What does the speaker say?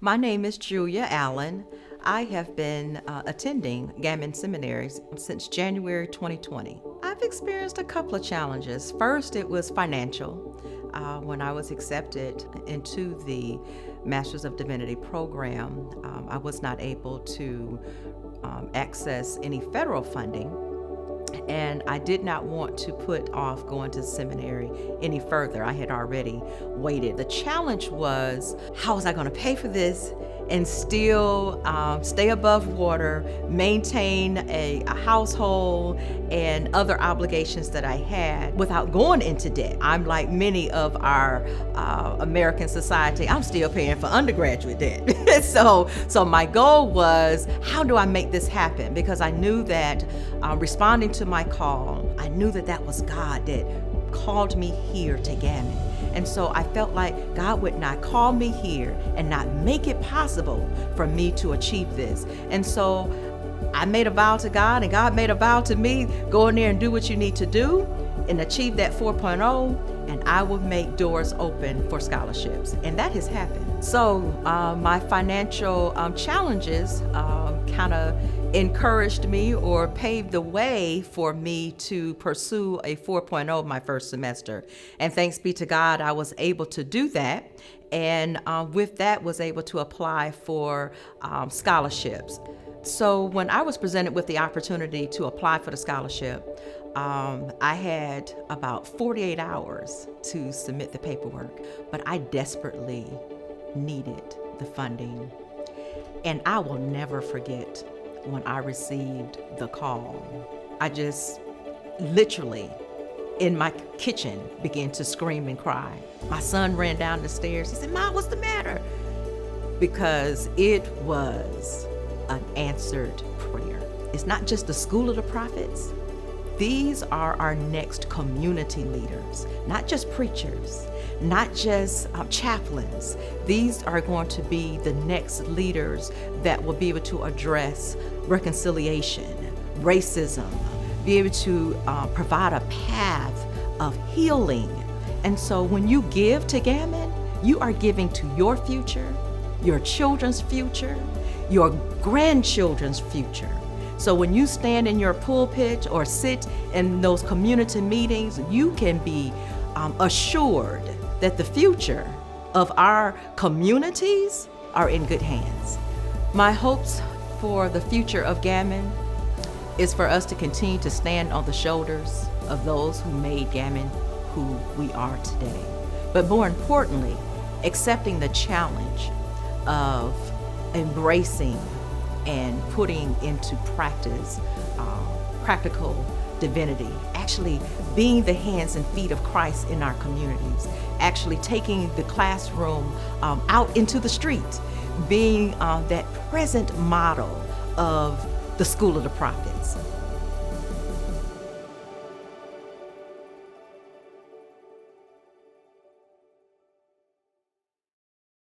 My name is Julia Allen. I have been attending Gammon seminaries since January 2020. I've experienced a couple of challenges. First, it was financial. When I was accepted into the Masters of Divinity program, I was not able to access any federal funding, and I did not want to put off going to seminary any further. I had already waited. The challenge was, how was I going to pay for this and still stay above water, maintain a household and other obligations that I had without going into debt? I'm like many of our American society, I'm still paying for undergraduate debt. So my goal was, how do I make this happen? Because I knew that responding to my call, I knew that was God that called me here to Gammon. And so I felt like God would not call me here and not make it possible for me to achieve this. And so I made a vow to God, and God made a vow to me: go in there and do what you need to do and achieve that 4.0, and I will make doors open for scholarships. And that has happened. So my financial challenges kind of encouraged me or paved the way for me to pursue a 4.0 my first semester. And thanks be to God, I was able to do that. And with that, was able to apply for scholarships. So when I was presented with the opportunity to apply for the scholarship, I had about 48 hours to submit the paperwork, but I desperately needed the funding. And I will never forget when I received the call. I just literally in my kitchen began to scream and cry. My son ran down the stairs. He said, "Mom, what's the matter?" Because it was an answered prayer. It's not just the School of the Prophets. These are our next community leaders, not just preachers, not just chaplains. These are going to be the next leaders that will be able to address reconciliation, racism, be able to provide a path of healing. And so when you give to Gammon, you are giving to your future, your children's future, your grandchildren's future. So when you stand in your pulpit or sit in those community meetings, you can be assured that the future of our communities are in good hands. My hopes for the future of Gammon is for us to continue to stand on the shoulders of those who made Gammon who we are today. But more importantly, accepting the challenge of embracing and putting into practice practical divinity, actually being the hands and feet of Christ in our communities, actually taking the classroom out into the street, being that present model of the School of the Prophets.